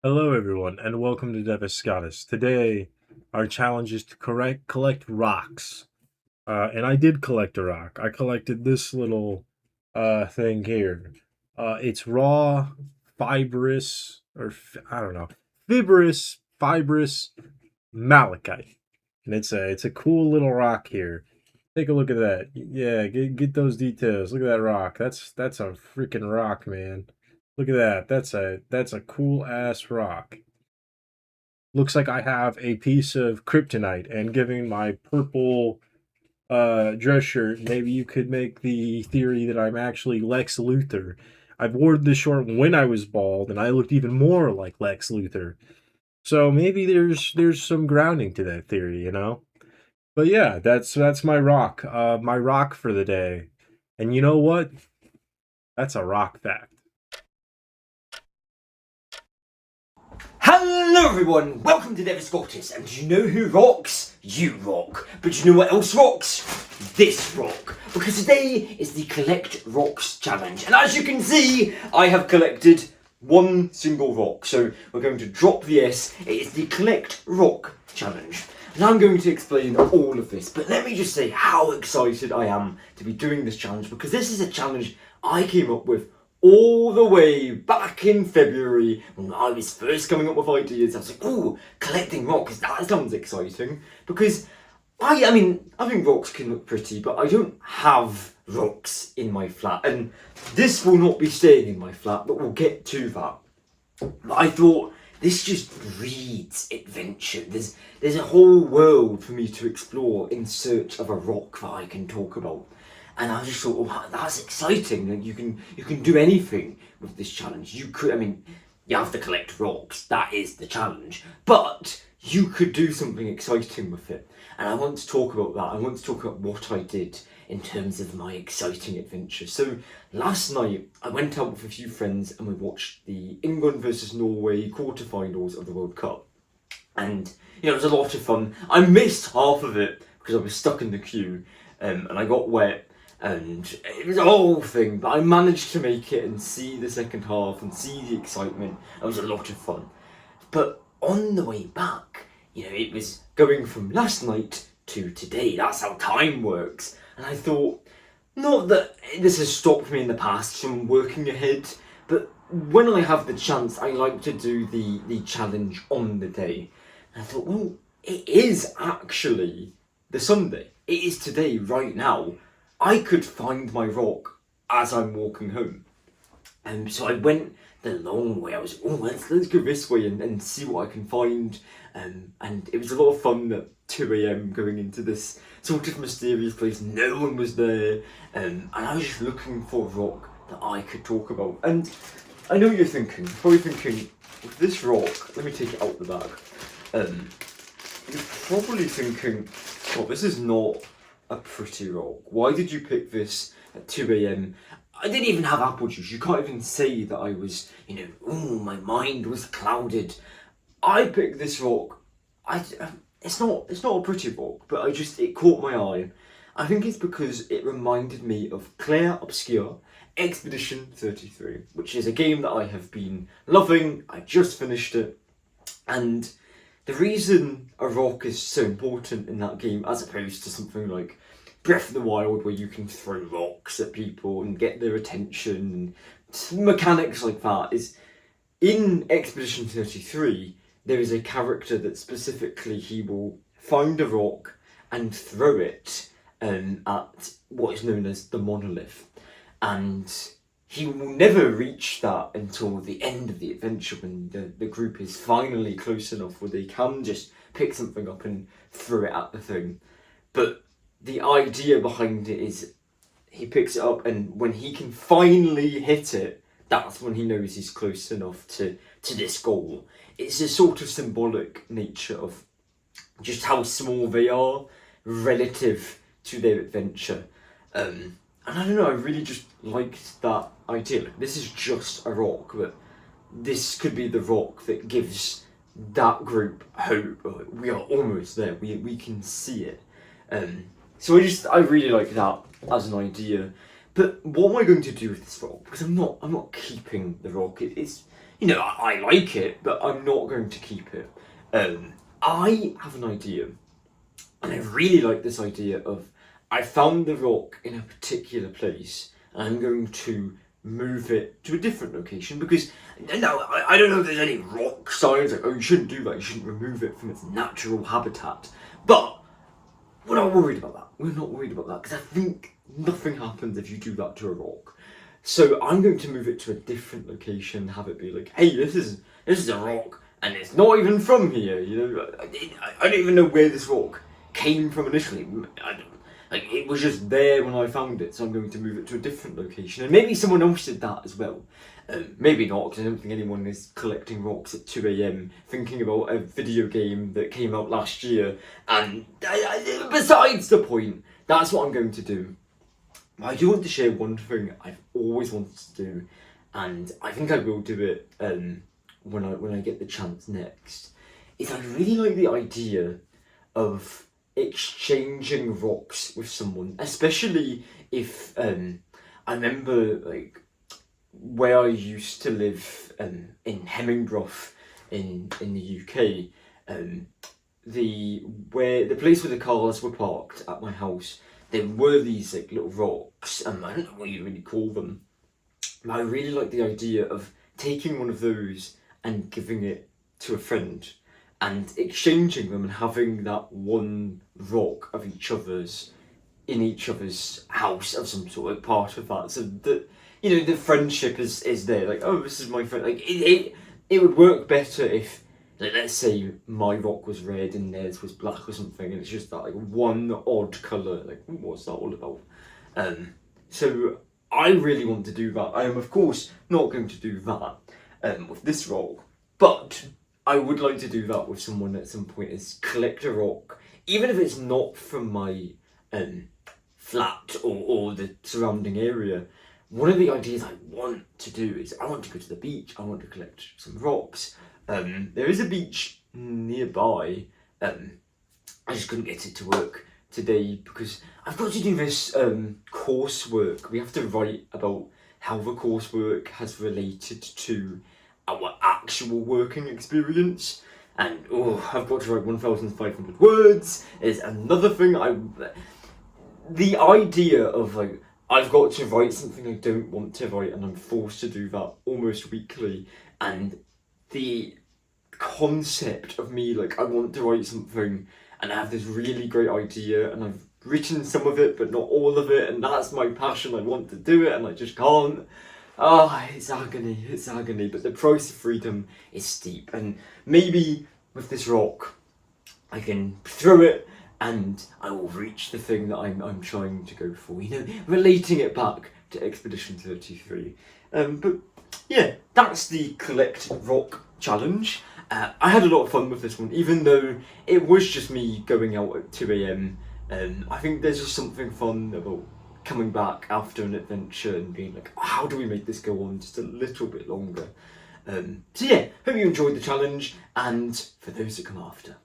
Hello, everyone, and welcome to Deviscatus. Today, our challenge is to collect rocks. And I did collect a rock. I collected this little thing here. It's raw, fibrous, I don't know, fibrous malachite, and it's a cool little rock here. Take a look at that. Yeah, get those details. Look at that rock. That's a freaking rock, man. Look at that. That's a cool ass rock. Looks like I have a piece of kryptonite, and given my purple dress shirt, maybe you could make the theory that I'm actually Lex Luthor. I've worn this short when I was bald, and I looked even more like Lex Luthor. So maybe there's some grounding to that theory, you know. But yeah, that's my rock for the day. And you know what? That's a rock fact. Hello everyone, welcome to Deviscatus, and do you know who rocks? You rock. But do you know what else rocks? This rock. Because today is the Collect Rocks Challenge, and as you can see, I have collected one single rock. So we're going to drop the S. It is the Collect Rock Challenge. And I'm going to explain all of this, but let me just say how excited I am to be doing this challenge, because this is a challenge I came up with all the way back in February when I was first coming up with ideas. I was like, "Ooh, collecting rocks, that sounds exciting." Because I mean, I think rocks can look pretty, but I don't have rocks in my flat. And this will not be staying in my flat, but we'll get to that. But I thought, this just breeds adventure. There's a whole world for me to explore in search of a rock that I can talk about. And I just thought, oh, wow, that's exciting. Like you can do anything with this challenge. You could, I mean, you have to collect rocks. That is the challenge. But you could do something exciting with it. And I want to talk about that. I want to talk about what I did in terms of my exciting adventure. So last night I went out with a few friends and we watched the England versus Norway quarterfinals of the World Cup. And it was a lot of fun. I missed half of it because I was stuck in the queue, and I got wet. And it was a whole thing, but I managed to make it and see the second half and see the excitement. It was a lot of fun. But on the way back, it was going from last night to today. That's how time works. And I thought, not that this has stopped me in the past from working ahead, but when I have the chance, I like to do the challenge on the day. And I thought, well, it is actually the Sunday. It is today, right now. I could find my rock as I'm walking home. And so I went the long way. I was, let's go this way and see what I can find. And it was a lot of fun at 2 a.m. going into this sort of mysterious place. No one was there. And I was just looking for a rock that I could talk about. And I know you're probably thinking, with this rock, let me take it out the bag. You're probably thinking, well, this is not a pretty rock. Why did you pick this at 2 a.m.? I didn't even have apple juice. You can't even say that I was, my mind was clouded. I picked this rock. It's not a pretty rock, but it caught my eye. I think it's because it reminded me of Clair Obscur Expedition 33, which is a game that I have been loving. I just finished it, and the reason a rock is so important in that game, as opposed to something like Breath of the Wild, where you can throw rocks at people and get their attention, and mechanics like that, is in Expedition 33, there is a character that specifically he will find a rock and throw it at what is known as the monolith. And he will never reach that until the end of the adventure, when the group is finally close enough where they can just pick something up and throw it at the thing. But the idea behind it is he picks it up, and when he can finally hit it, that's when he knows he's close enough to this goal. It's a sort of symbolic nature of just how small they are relative to their adventure. And I don't know, I really just liked that idea. Like, this is just a rock, but this could be the rock that gives that group hope. We are almost there. We can see it. So I really like that as an idea. But what am I going to do with this rock? Because I'm not keeping the rock. It's you know, I like it, but I'm not going to keep it. I have an idea, and I really like this idea of I found the rock in a particular place, and I'm going to move it to a different location because no, I don't know if there's any rock science like, oh, you shouldn't do that, you shouldn't remove it from its natural habitat. But we're not worried about that. We're not worried about that because I think nothing happens if you do that to a rock. So I'm going to move it to a different location, have it be like, hey, this is a rock, and it's not even from here. You know, I don't even know where this rock came from initially. Like it was just there when I found it, so I'm going to move it to a different location, and maybe someone else did that as well. Maybe not, because I don't think anyone is collecting rocks at 2 a.m. thinking about a video game that came out last year. And besides the point, that's what I'm going to do. I do want to share one thing I've always wanted to do, and I think I will do it when I get the chance next. Is I really like the idea of exchanging rocks with someone, especially if I remember like where I used to live in Hemingwroth in the UK. The place where the cars were parked at my house, there were these like little rocks, I don't know what you really call them, but I really like the idea of taking one of those and giving it to a friend and exchanging them and having that one rock of each other's in each other's house of some sort of part of that, so that you know the friendship is there. Like, oh, this is my friend. Like it would work better if, like, let's say my rock was red and theirs was black or something, and it's just that like one odd colour. Like, what's that all about? So I really want to do that. I am of course not going to do that with this rock, but I would like to do that with someone at some point, is collect a rock, even if it's not from my flat or the surrounding area. One of the ideas I want to do is I want to go to the beach, I want to collect some rocks. There is a beach nearby, I just couldn't get it to work today because I've got to do this coursework. We have to write about how the coursework has related to our actual working experience, and I've got to write 1,500 words is another thing. The idea of like I've got to write something I don't want to write and I'm forced to do that almost weekly, and the concept of me like I want to write something and I have this really great idea and I've written some of it but not all of it, and that's my passion, I want to do it and I just can't. It's agony, but the price of freedom is steep, and maybe with this rock I can throw it and I will reach the thing that I'm trying to go for, you know, relating it back to Expedition 33. But yeah, that's the Collect Rock challenge. I had a lot of fun with this one, even though it was just me going out at 2 a.m. I think there's just something fun about coming back after an adventure and being like, how do we make this go on just a little bit longer? So yeah, hope you enjoyed the challenge, and for those that come after,